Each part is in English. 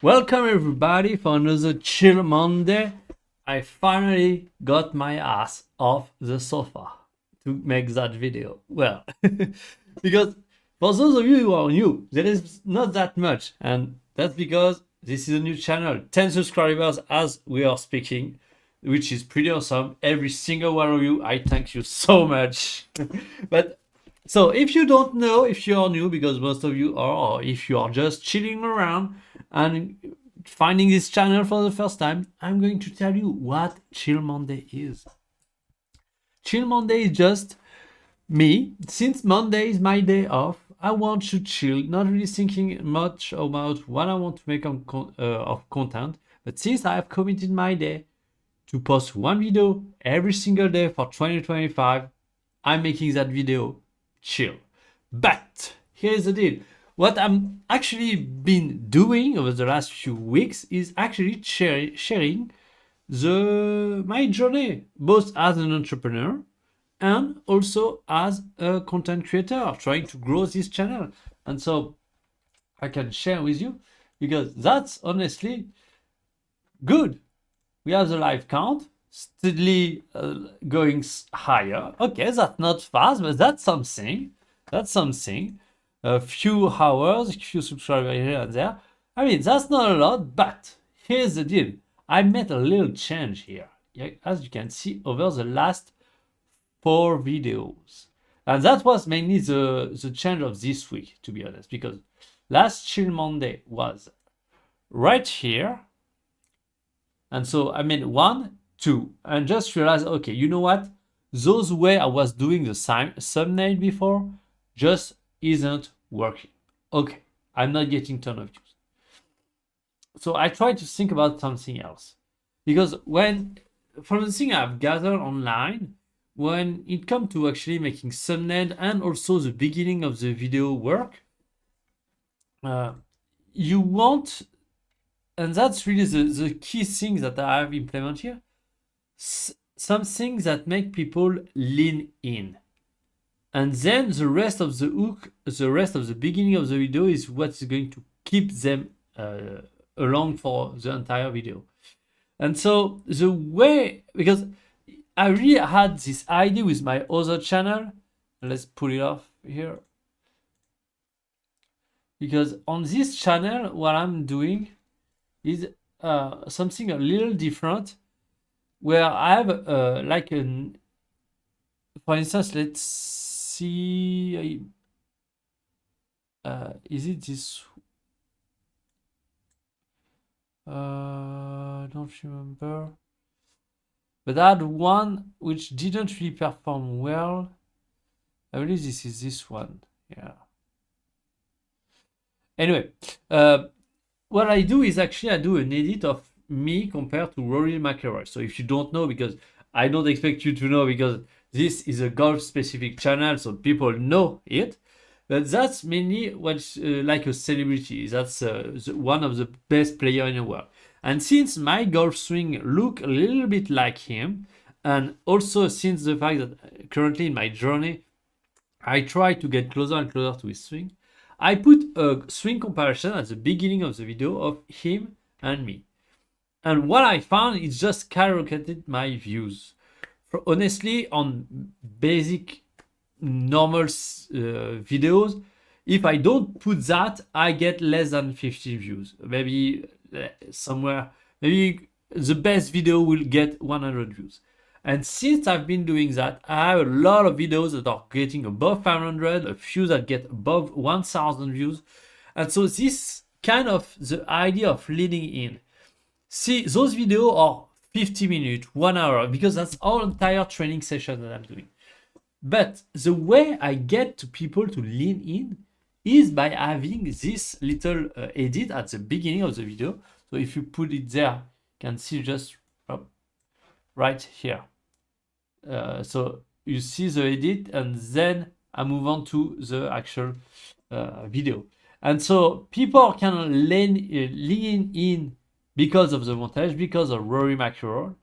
Welcome everybody for another chill Monday. I finally got my ass off the sofa to make that video. Well, because for those of you who are new, there is not that much, and that's because this is a new channel, 10 subscribers as we are speaking, which is pretty awesome. Every single one of you, I thank you so much. But so if you don't know, if you are new, because most of you are, or if you are just chilling around and finding this channel for the first time, I'm going to tell you what Chill Monday is. Chill Monday is just me. Since Monday is my day off, I want to chill, not really thinking much about what I want to make of content. But since I have committed my day to post one video every single day for 2025, I'm making that video chill. But here's the deal. What I'm actually been doing over the last few weeks is actually sharing my journey, both as an entrepreneur and also as a content creator trying to grow this channel. And so I can share with you because that's honestly good. We have the live count steadily going higher. Okay, that's not fast, but that's something. That's something. A few hours, a few subscribers here and there. I mean, that's not a lot, but here's the deal. I made a little change here. As you can see over the last 4 videos. And that was mainly the change of this week, to be honest, because last Chill Monday was right here. And so I made 1, 2, and just realized, okay, you know what? Those way I was doing the thumbnail before just isn't working. Okay, I'm not getting ton of views. So I tried to think about something else. Because from the thing I've gathered online, when it comes to actually making thumbnail and also the beginning of the video work, you want, and that's really the key thing that I have implemented here, some things that make people lean in. And then the rest of the hook, the rest of the beginning of the video is what's going to keep them along for the entire video. And so the way, because I really had this idea with my other channel, let's pull it off here. Because on this channel, what I'm doing is something a little different, where I have like an, for instance, let's see, is it this? Don't remember. But I had one which didn't really perform well. I believe this is this one. Yeah. Anyway, what I do is actually I do an edit of me compared to Rory McIlroy. So if you don't know, because I don't expect you to know, because this is a golf specific channel, so people know it. But that's mainly what's like a celebrity. That's one of the best player in the world. And since my golf swing look a little bit like him, and also since the fact that currently in my journey, I try to get closer and closer to his swing, I put a swing comparison at the beginning of the video of him and me. And what I found is just skyrocketed my views. Honestly, on basic normal videos, if I don't put that, I get less than 50 views. Maybe somewhere, maybe the best video will get 100 views. And since I've been doing that, I have a lot of videos that are getting above 500, a few that get above 1000 views. And so this kind of the idea of leading in. See, those videos are 50 minutes, 1 hour, because that's our entire training session that I'm doing. But the way I get to people to lean in is by having this little edit at the beginning of the video. So if you put it there, you can see just right here. So you see the edit, and then I move on to the actual video. And so people can lean in because of the montage, because of Rory McIlroy,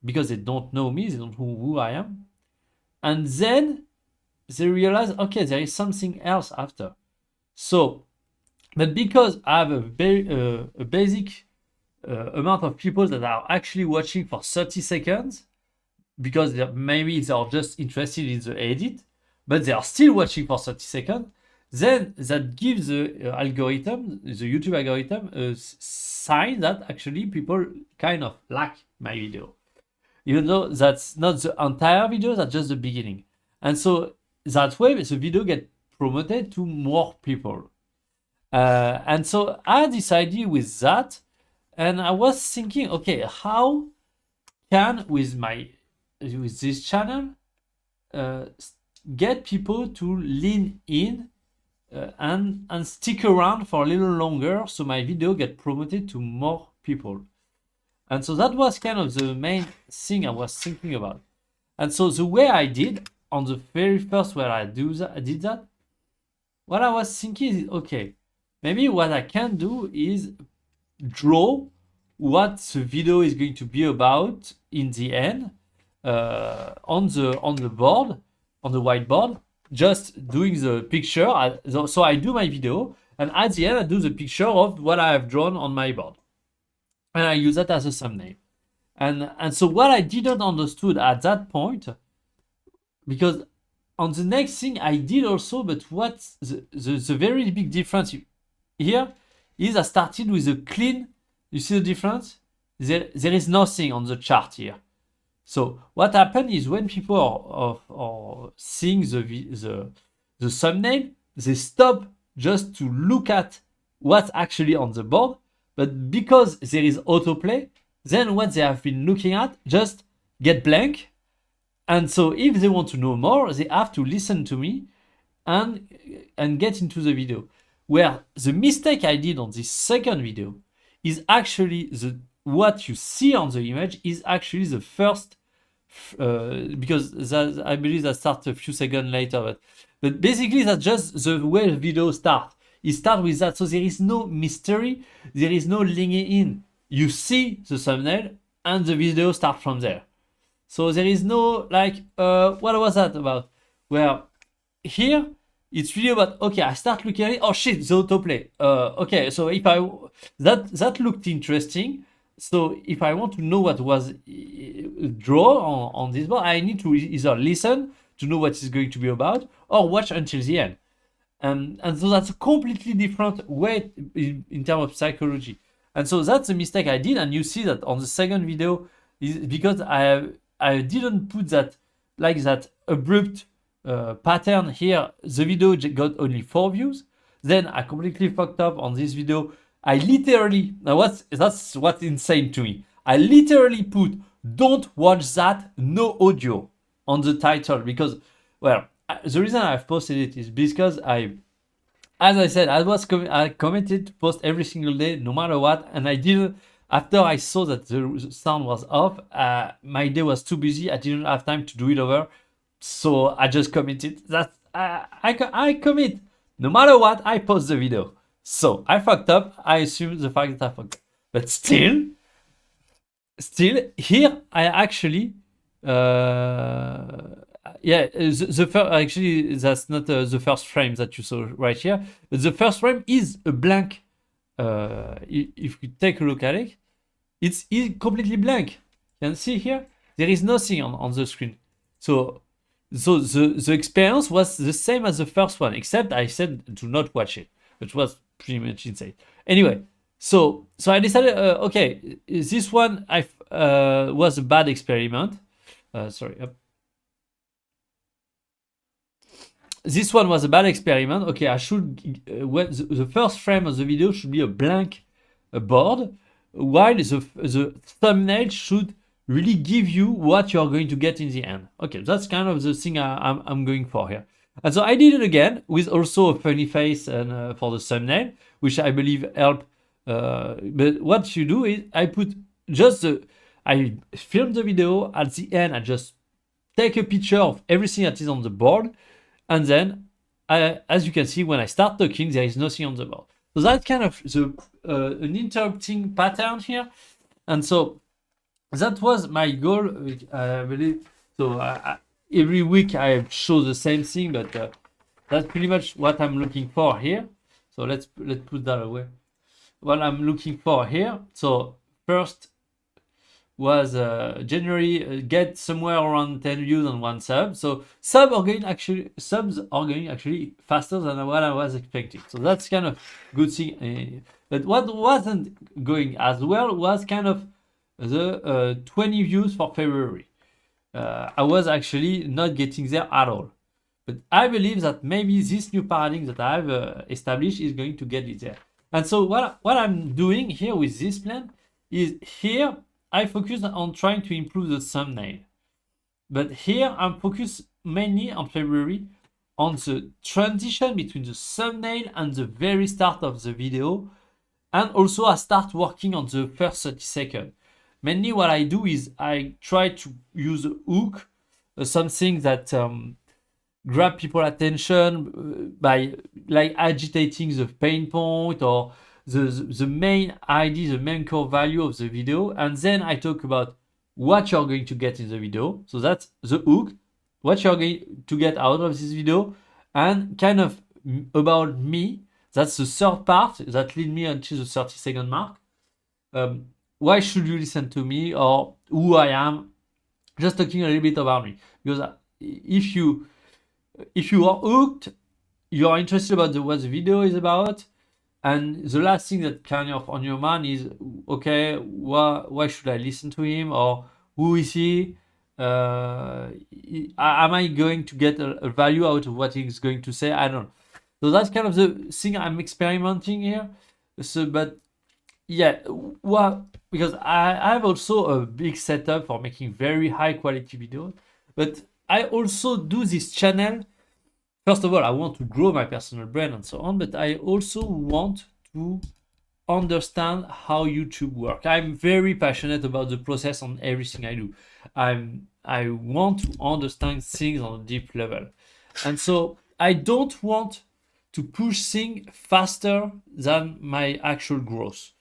because they don't know me, they don't know who I am. And then they realize, okay, there is something else after. So But because I have a basic amount of people that are actually watching for 30 seconds, because maybe they are just interested in the edit, but they are still watching for 30 seconds, then that gives the algorithm, the YouTube algorithm, a sign that actually people kind of like my video. Even though that's not the entire video, that's just the beginning. And so that way the video gets promoted to more people. And so I had this idea with that, and I was thinking, okay, how can with this channel get people to lean in and stick around for a little longer, so my video get promoted to more people. And so that was kind of the main thing I was thinking about. And so the way I did on the very first where I did that, what I was thinking is, okay, maybe what I can do is draw what the video is going to be about in the end on the board, on the whiteboard, just doing the picture. So I do my video, and at the end I do the picture of what I have drawn on my board, and I use that as a thumbnail. And so what I didn't understood at that point, because on the next thing I did also, but what's the very big difference here is I started with a clean. You see the difference? There is nothing on the chart here. So what happened is when people are seeing the thumbnail, they stop just to look at what's actually on the board. But because there is autoplay, then what they have been looking at just get blank. And so if they want to know more, they have to listen to me and get into the video. Where the mistake I did on this second video is actually what you see on the image is actually the first, because I believe that starts a few seconds later, but basically that's just the way the video starts. It starts with that, so there is no mystery, there is no linking in. You see the thumbnail and the video starts from there. So there is no like, what was that about? Where here it's really about, okay, I start looking at it, oh shit, the autoplay. Okay, so if that looked interesting. So if I want to know what was drawn on this board, I need to either listen to know what it's going to be about or watch until the end. And so that's a completely different way in terms of psychology. And so that's the mistake I did. And you see that on the second video, is because I didn't put that like that abrupt pattern here. The video got only 4 views. Then I completely fucked up on this video. I literally, that's what's insane to me. I literally put "don't watch that, no audio" on the title because, well, the reason I've posted it is because as I said, I committed to post every single day, no matter what, and I didn't. After I saw that the sound was off, my day was too busy. I didn't have time to do it over, so I just committed. That I commit. No matter what, I post the video. So I fucked up. I assume the fact that I fucked up. But still, here I actually, actually that's not the first frame that you saw right here. But the first frame is a blank. If you take a look at it, it's completely blank. You can see here, there is nothing on the screen. So the experience was the same as the first one, except I said do not watch it, which was pretty much insane. Anyway, so I decided, okay, this one was a bad experiment. Sorry. This one was a bad experiment. Okay, I should the first frame of the video should be a blank board, while the thumbnail should really give you what you're going to get in the end. Okay, that's kind of the thing I'm going for here. And so I did it again with also a funny face and for the thumbnail, which I believe helped. But what you do is I put just I film the video. At the end, I just take a picture of everything that is on the board. And then, as you can see, when I start talking, there is nothing on the board. So that's kind of an interrupting pattern here. And so that was my goal, I believe. So every week I show the same thing, but that's pretty much what I'm looking for here. So let's put that away. What I'm looking for here. So first was January, get somewhere around 10 views and 1 sub. So subs are going actually faster than what I was expecting. So that's kind of good thing. But what wasn't going as well was kind of the 20 views for February. I was actually not getting there at all. But I believe that maybe this new paradigm that I've established is going to get it there. And so what I'm doing here with this plan is here I focus on trying to improve the thumbnail. But here I'm focused mainly on February on the transition between the thumbnail and the very start of the video. And also I start working on the first 30 seconds. Mainly what I do is I try to use a hook, something that grab people attention by like agitating the pain point or the main idea, the main core value of the video. And then I talk about what you're going to get in the video. So that's the hook, what you're going to get out of this video, and kind of about me. That's the third part that lead me until the 30-second mark. Why should you listen to me, or who I am? Just talking a little bit about me, because if you are hooked, you are interested about what the video is about, and the last thing that kind of on your mind is, okay, why should I listen to him, or who is he? Am I going to get a value out of what he's going to say? I don't know. So that's kind of the thing I'm experimenting here. So, but yeah, well, because I have also a big setup for making very high quality videos, but I also do this channel. First of all, I want to grow my personal brand and so on, but I also want to understand how YouTube works. I'm very passionate about the process on everything I do. I want to understand things on a deep level. And so I don't want to push things faster than my actual growth.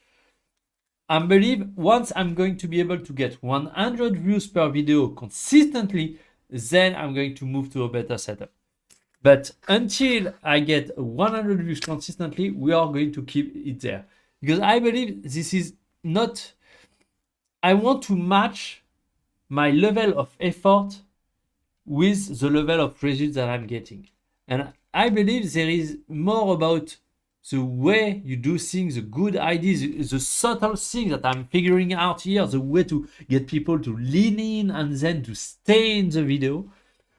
I believe once I'm going to be able to get 100 views per video consistently, then I'm going to move to a better setup. But until I get 100 views consistently, we are going to keep it there. Because I believe this is not... I want to match my level of effort with the level of results that I'm getting. And I believe there is more about the way you do things, the good ideas, the subtle things that I'm figuring out here, the way to get people to lean in and then to stay in the video,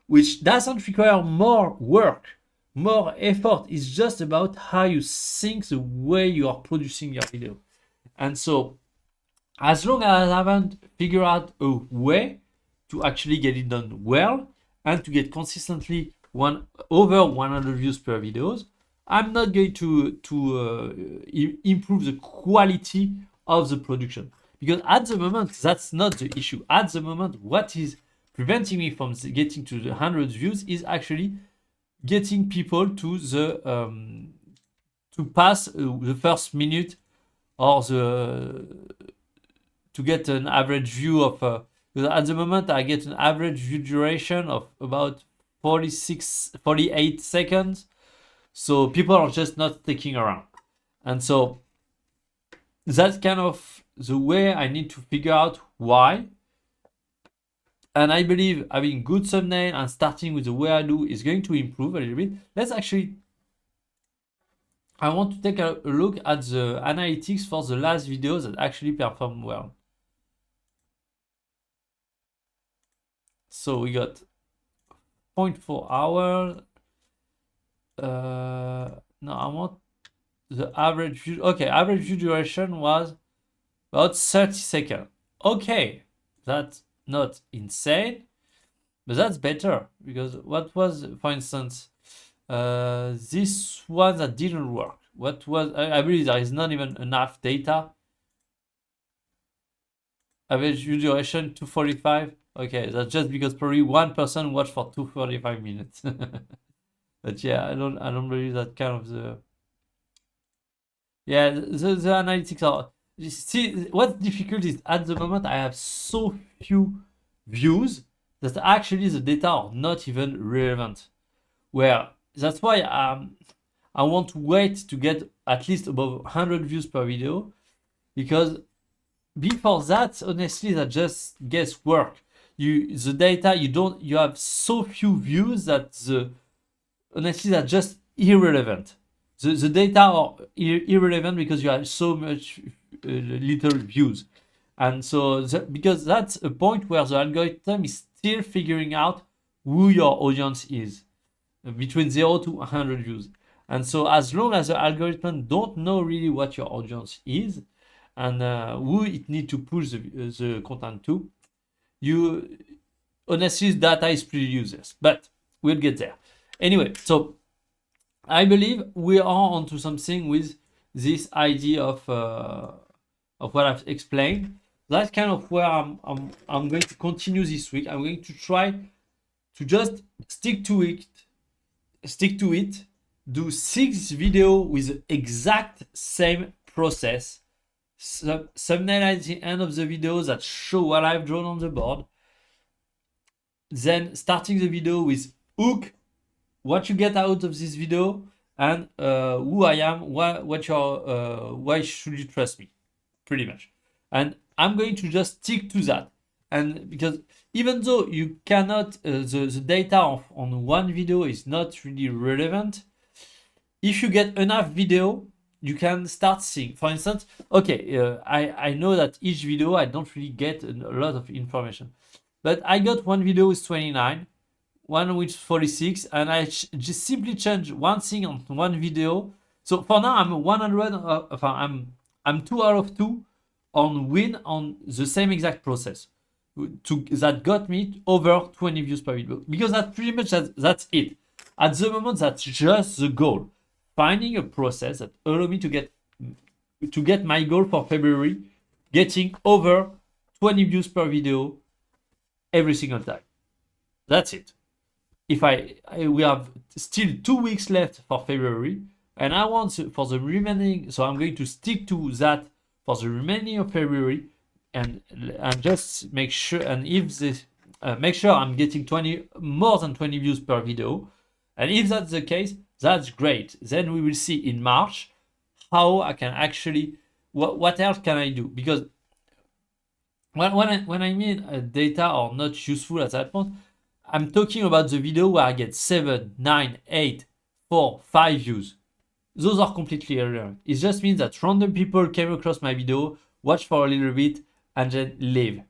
which doesn't require more work, more effort. It's just about how you think, the way you are producing your video. And so, as long as I haven't figured out a way to actually get it done well and to get consistently over 100 views per videos, I'm not going to improve the quality of the production. Because at the moment, that's not the issue. At the moment, what is preventing me from getting to the 100 views is actually getting people to the to pass the first minute, or to get an average view of at the moment I get an average view duration of about 48 seconds. So people are just not sticking around. And so that's kind of the way I need to figure out why. And I believe having good thumbnail and starting with the way I do is going to improve a little bit. Let's actually, I want to take a look at the analytics for the last videos that actually performed well. So we got 0.4 hours. No, I want the average view. Okay, average view duration was about 30 seconds. Okay, that's not insane, but that's better, because what was, for instance, this one that didn't work? What was, I believe there is not even enough data. Average view duration 245. Okay, that's just because probably one person watched for 245 minutes. But yeah, I don't believe that kind of the... Yeah, the analytics are... See, what's difficult is at the moment I have so few views that actually the data are not even relevant. Where that's why I want to wait to get at least above 100 views per video, because before that, honestly, that just guesswork. The data, you have so few views that honestly, that's just irrelevant. The data are irrelevant because you have so much little views. And so because that's a point where the algorithm is still figuring out who your audience is between 0 to 100 views. And so as long as the algorithm don't know really what your audience is and who it need to push the content to, you honestly data is pretty useless, but we'll get there. Anyway, so I believe we are onto something with this idea of what I've explained. That's kind of where I'm going to continue this week. I'm going to try to just stick to it, do 6 videos with the exact same process. Thumbnail at the end of the video that show what I've drawn on the board. Then starting the video with hook, what you get out of this video, and who I am, why should you trust me, pretty much. And I'm going to just stick to that. And because even though you cannot, the data on one video is not really relevant, if you get enough video, you can start seeing. For instance, okay, I know that each video I don't really get a lot of information, but I got one video with 29, one with 46, and I just simply change one thing on one video. So for now, I'm 100. I'm 2 out of 2 on win on the same exact process. That got me over 20 views per video, because that's pretty much that's it. At the moment, that's just the goal. Finding a process that allow me to get my goal for February, getting over 20 views per video every single time. That's it. If we have still 2 weeks left for February, and I want for the remaining, so I'm going to stick to that for the remaining of February, and just make sure, and if this make sure I'm getting more than 20 views per video. And if that's the case, that's great. Then we will see in March how I can actually, what else can I do? Because when I mean data are not useful at that point, I'm talking about the video where I get 7, 9, 8, 4, 5 views. Those are completely irrelevant. It just means that random people came across my video, watch for a little bit, and then leave.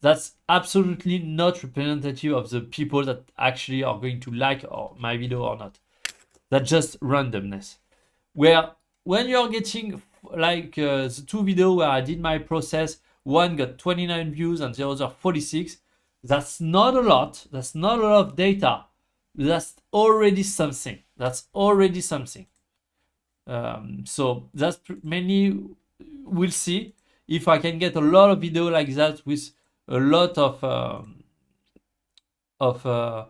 That's absolutely not representative of the people that actually are going to like my video or not. That's just randomness. Where when you're getting like the 2 videos where I did my process, one got 29 views and the other 46, that's not a lot. That's not a lot of data. That's already something. So that's mainly, we'll see if I can get a lot of video like that with a lot of a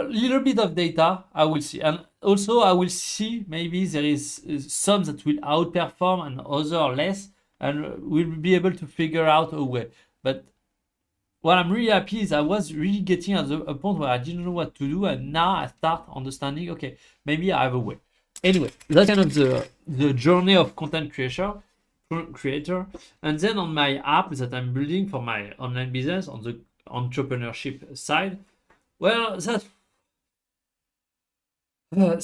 little bit of data. I will see, and also I will see maybe there is some that will outperform and other less, and we'll be able to figure out a way. But what I'm really happy is I was really getting at a point where I didn't know what to do, and now I start understanding, okay, maybe I have a way. Anyway, that's kind of the journey of content creator. And then on my app that I'm building for my online business on the entrepreneurship side, well, that's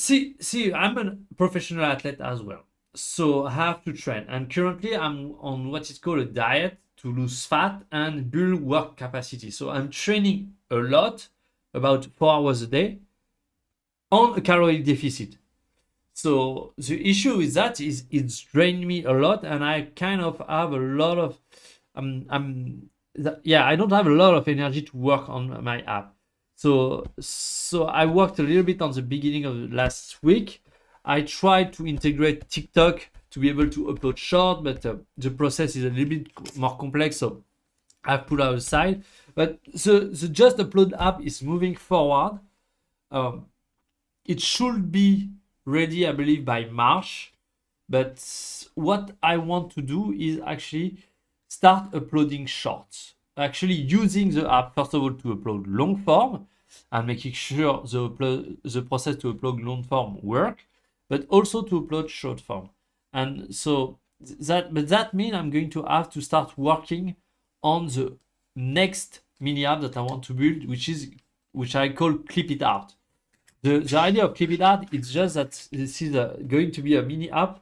see, I'm a professional athlete as well, so I have to train, and currently I'm on what is called a diet to lose fat and build work capacity. So I'm training a lot, about 4 hours a day, on a calorie deficit. So the issue with that is it's drained me a lot, and I kind of have a lot of I don't have a lot of energy to work on my app. So I worked a little bit on the beginning of last week. I tried to integrate TikTok to be able to upload short, but the process is a little bit more complex, so I've put it aside. But the Just Upload app is moving forward. It should be ready, I believe, by March. But what I want to do is actually start uploading shorts. Actually using the app, first of all, to upload long form and making sure the process to upload long form work. but also to upload short form. And so that means I'm going to have to start working on the next mini app that I want to build, which I call Clip It Out. The idea of Clip It Out is just that this is going to be a mini app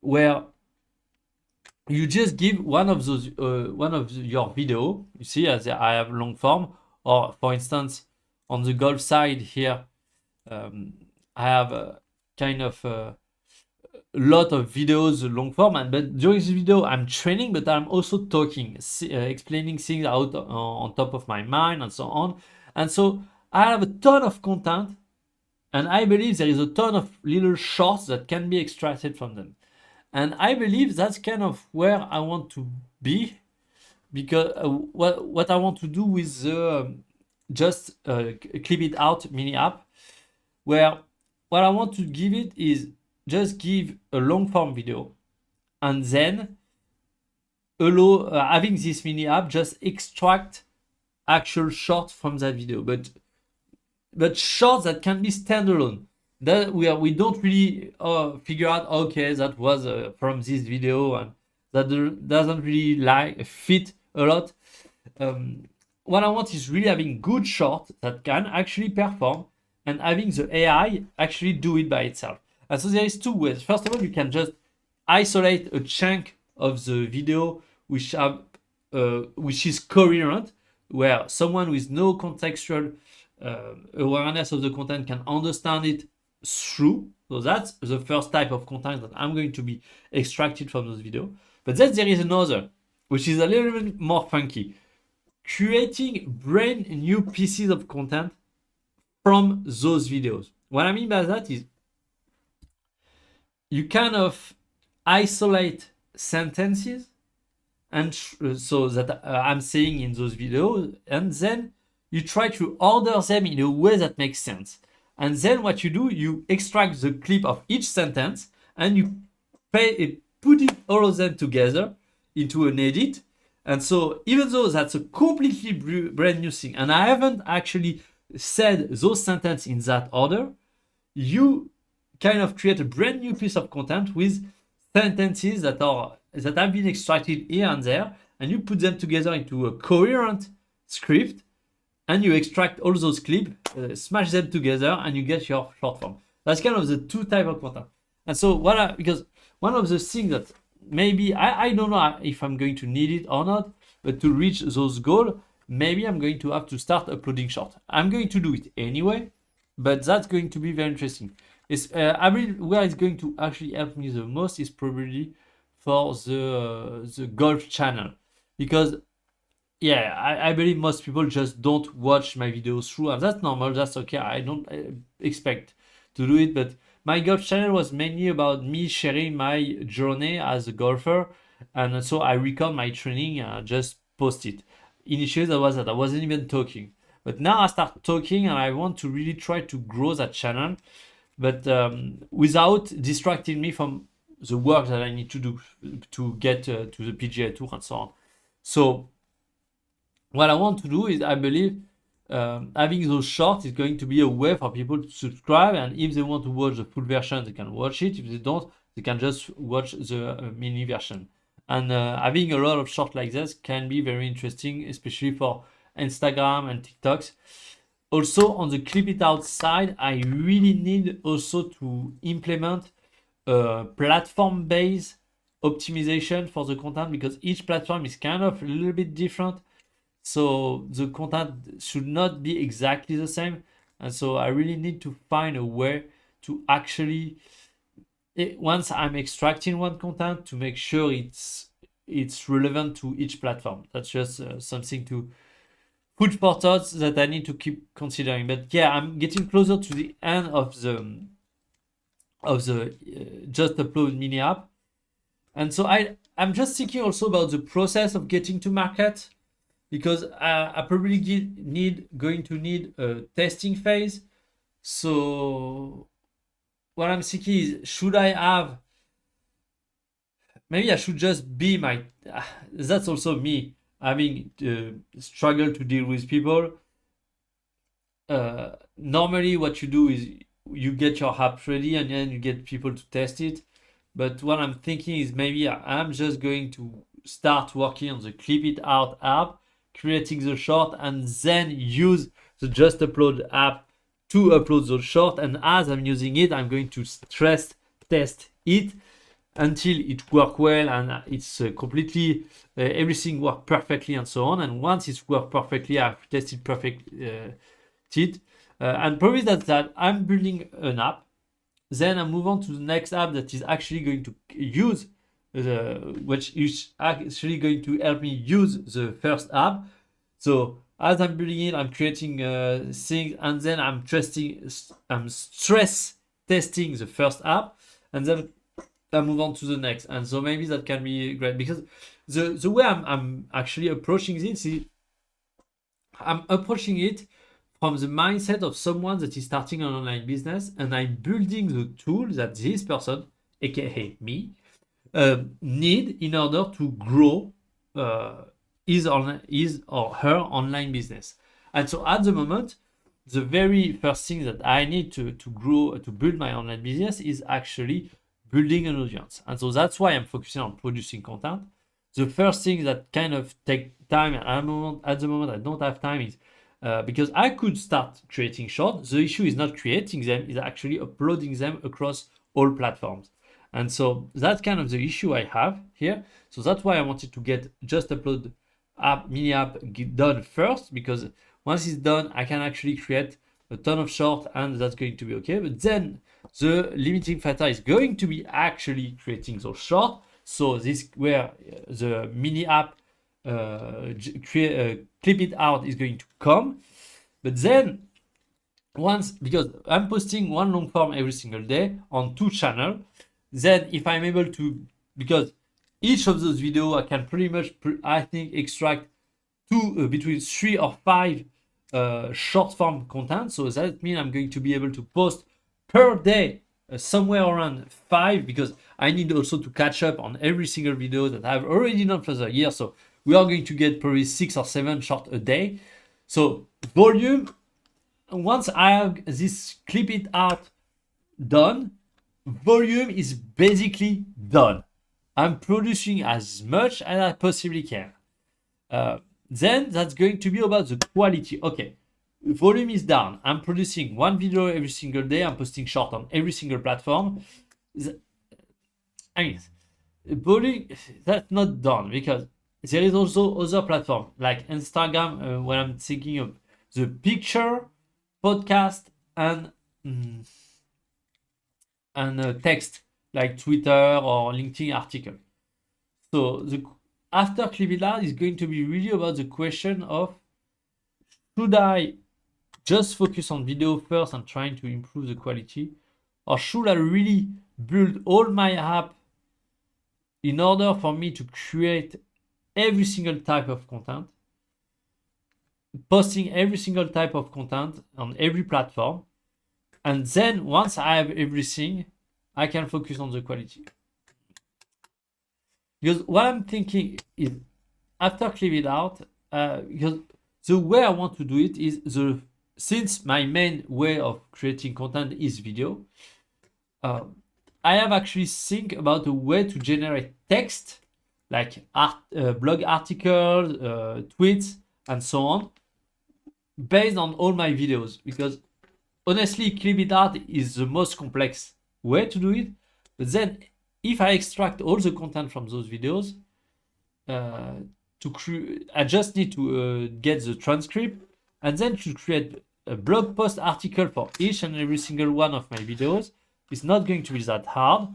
where you just give one of your video. You see, as I have long form, or for instance, on the golf side here, I have a kind of lot of videos long form, but during this video I'm training, but I'm also talking, explaining things out on top of my mind and so on. And so I have a ton of content, and I believe there is a ton of little shorts that can be extracted from them. And I believe that's kind of where I want to be, because what I want to do with the just Clip It Out mini app, where what I want to give it is just give a long form video, and then allow having this mini app just extract actual shorts from that video, but shorts that can be standalone, that we don't really figure out, okay, that was from this video, and that doesn't really fit a lot. What I want is really having good shorts that can actually perform, and having the AI actually do it by itself. And so there is two ways. First of all, you can just isolate a chunk of the video which is coherent, where someone with no contextual awareness of the content can understand it through. So that's the first type of content that I'm going to be extracted from those videos. But then there is another, which is a little bit more funky. Creating brand new pieces of content from those videos. What I mean by that is you kind of isolate sentences, and so that I'm saying in those videos, and then you try to order them in a way that makes sense. And then what you do, you extract the clip of each sentence, and you put it all of them together into an edit. And so even though that's a completely brand new thing, and I haven't actually said those sentences in that order, you kind of create a brand new piece of content with sentences that have been extracted here and there, and you put them together into a coherent script, and you extract all those clips, smash them together, and you get your short form. That's kind of the two types of content. And so because one of the things that maybe I don't know if I'm going to need it or not, but to reach those goals, maybe I'm going to have to start uploading short. I'm going to do it anyway, but that's going to be very interesting. I mean, where it's going to actually help me the most is probably for the golf channel, because yeah, I believe most people just don't watch my videos through, and that's normal, that's okay. I don't expect to do it, but my golf channel was mainly about me sharing my journey as a golfer, and so I record my training and just post it. Initially, that I wasn't even talking, but now I start talking, and I want to really try to grow that channel, but without distracting me from the work that I need to do to get to the PGA Tour and so on. So what I want to do is, I believe having those shorts is going to be a way for people to subscribe, and if they want to watch the full version, they can watch it. If they don't, they can just watch the mini version. And having a lot of shorts like this can be very interesting, especially for Instagram and TikToks. Also, on the Clip It Out side, I really need also to implement platform-based optimization for the content, because each platform is kind of a little bit different. So the content should not be exactly the same. And so I really need to find a way to actually, once I'm extracting one content, to make sure it's relevant to each platform. That's just something to food for thoughts that I need to keep considering. But yeah, I'm getting closer to the end of the just upload mini app. And so I'm just thinking also about the process of getting to market, because I probably going to need a testing phase. So what I'm thinking is, should I have, maybe I should just be that's also me having struggle to deal with people. Normally what you do is, you get your app ready and then you get people to test it. But what I'm thinking is maybe I'm just going to start working on the Clip It Out app, creating the short, and then use the Just Upload app to upload those short. And as I'm using it, I'm going to stress test it until it works well and it's completely everything works perfectly and so on. And once it's worked perfectly, I've tested perfect it. And probably that I'm building an app. Then I move on to the next app that is actually going to use which is actually going to help me use the first app. So as I'm building it, I'm creating things, and then I'm stress testing the first app, and then I move on to the next. And so maybe that can be great, because the way I'm actually approaching this is I'm approaching it from the mindset of someone that is starting an online business, and I'm building the tool that this person, aka me, need in order to grow his or her online business. And so at the moment, the very first thing that I need to grow, to build my online business, is actually building an audience. And so that's why I'm focusing on producing content. The first thing that kind of take time, and at the moment I don't have time, is because I could start creating shorts. The issue is not creating them, is actually uploading them across all platforms. And so that's kind of the issue I have here. So that's why I wanted to get Just Upload app, mini app done first, because once it's done, I can actually create a ton of short, and that's going to be okay. But then the limiting factor is going to be actually creating those short. So this where the mini app Clip It Out is going to come. But then once, because I'm posting one long form every single day on 2 channels, then if I'm able to, because each of those videos I can pretty much, I think, extract between 3 or 5 short form content. So that means I'm going to be able to post per day somewhere around 5, because I need also to catch up on every single video that I've already done for the year. So we are going to get probably 6 or 7 short a day. So volume, once I have this Clip It Out done, volume is basically done. I'm producing as much as I possibly can. Then that's going to be about the quality. Okay, volume is down. I'm producing 1 video every single day. I'm posting short on every single platform. I mean, volume, that's not done, because there is also other platforms like Instagram, when I'm thinking of the picture, podcast, and text like Twitter or LinkedIn article. So after Clip It Out is going to be really about the question of, should I just focus on video first and trying to improve the quality, or should I really build all my app in order for me to create every single type of content, posting every single type of content on every platform, and then once I have everything, I can focus on the quality. Because what I'm thinking is, after Clip It Out, because the way I want to do it is, since my main way of creating content is video, I have actually think about a way to generate text, like blog articles, tweets, and so on, based on all my videos. Because honestly, Clip It Out is the most complex way to do it. But then if I extract all the content from those videos, I just need to get the transcript, and then to create a blog post article for each and every single one of my videos. It's not going to be that hard.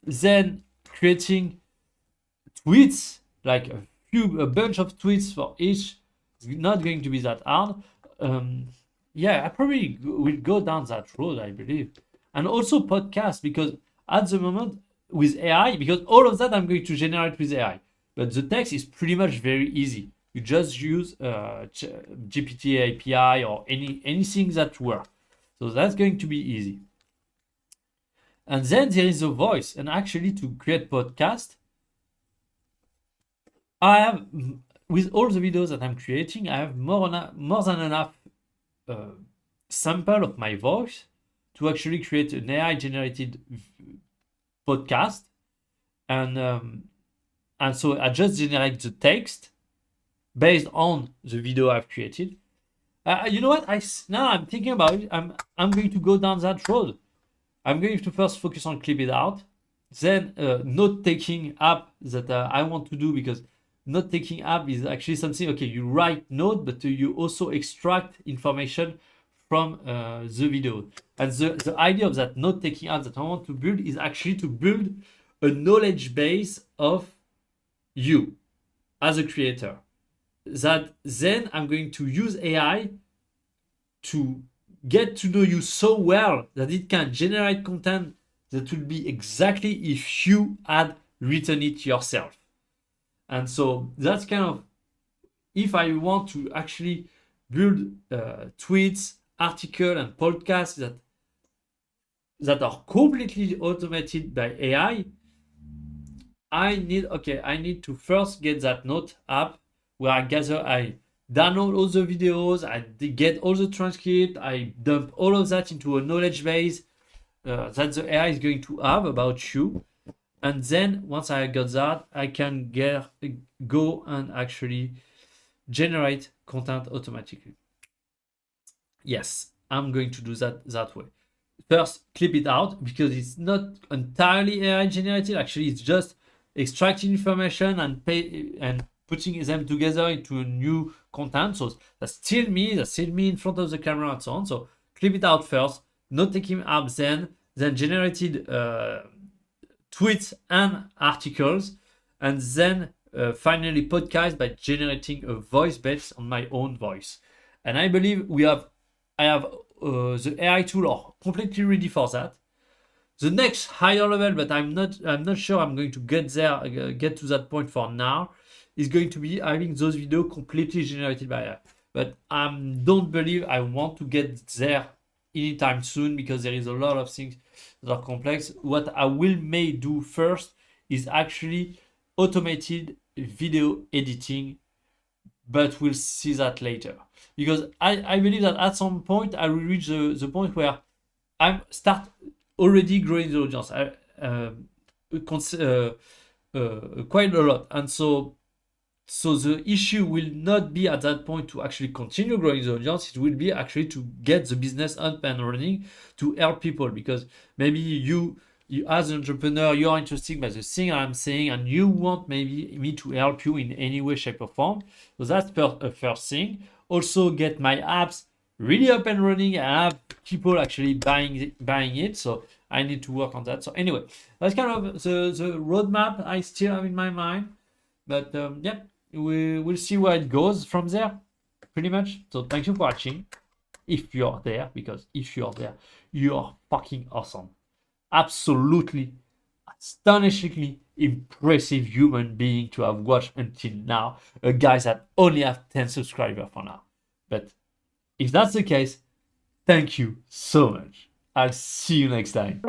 Then creating tweets, like a bunch of tweets for each, is not going to be that hard. Yeah, I probably will go down that road, I believe. And also podcast, because at the moment with AI, because all of that I'm going to generate with AI, but the text is pretty much very easy. You just use GPT API or anything that works. So that's going to be easy. And then there is a voice. And actually, to create podcast, I have, with all the videos that I'm creating, I have more than enough sample of my voice to actually create an AI generated podcast, and so I just generate the text based on the video I've created. You know what? Now I'm thinking about it. I'm going to go down that road. I'm going to first focus on Clip It Out, then note-taking app that I want to do, because note-taking app is actually something, okay, you write note, but you also extract information from the video. And the idea of that note-taking app that I want to build is actually to build a knowledge base of you as a creator, that then I'm going to use AI to get to know you so well that it can generate content that will be exactly if you had written it yourself. And so that's kind of, if I want to actually build tweets, articles, and podcasts that are completely automated by AI, I need to first get that note app where I download all the videos, I get all the transcript, I dump all of that into a knowledge base that the AI is going to have about you. And then once I got that, I can go and actually generate content automatically. Yes, I'm going to do that way. First, Clip It Out, because it's not entirely AI generated. Actually, it's just extracting information and putting them together into a new content. So that's still me in front of the camera and so on. So Clip It Out first, note-taking app then generated tweets and articles, and then finally podcast by generating a voice based on my own voice. And I believe I have the AI tool are completely ready for that. The next higher level, but I'm not sure I'm going to get to that point for now, is going to be having those videos completely generated by AI. But I don't believe I want to get there anytime soon, because there is a lot of things that are complex. What I may do first is actually automated video editing, but we'll see that later, because I believe that at some point I will reach the point where I start already growing the audience quite a lot, and so the issue will not be at that point to actually continue growing the audience. It will be actually to get the business up and running, to help people, because maybe you as an entrepreneur, you are interested by the thing I'm saying, and you want maybe me to help you in any way, shape, or form. So that's first thing. Also, get my apps really up and running and have people actually buying it. So I need to work on that. So anyway, that's kind of the roadmap I still have in my mind. But yeah, we'll see where it goes from there, pretty much. So thank you for watching, if you're there, because if you're there, you're fucking awesome. Absolutely astonishingly impressive human being to have watched until now. A guy that only have 10 subscribers for now. But if that's the case, thank you so much. I'll see you next time.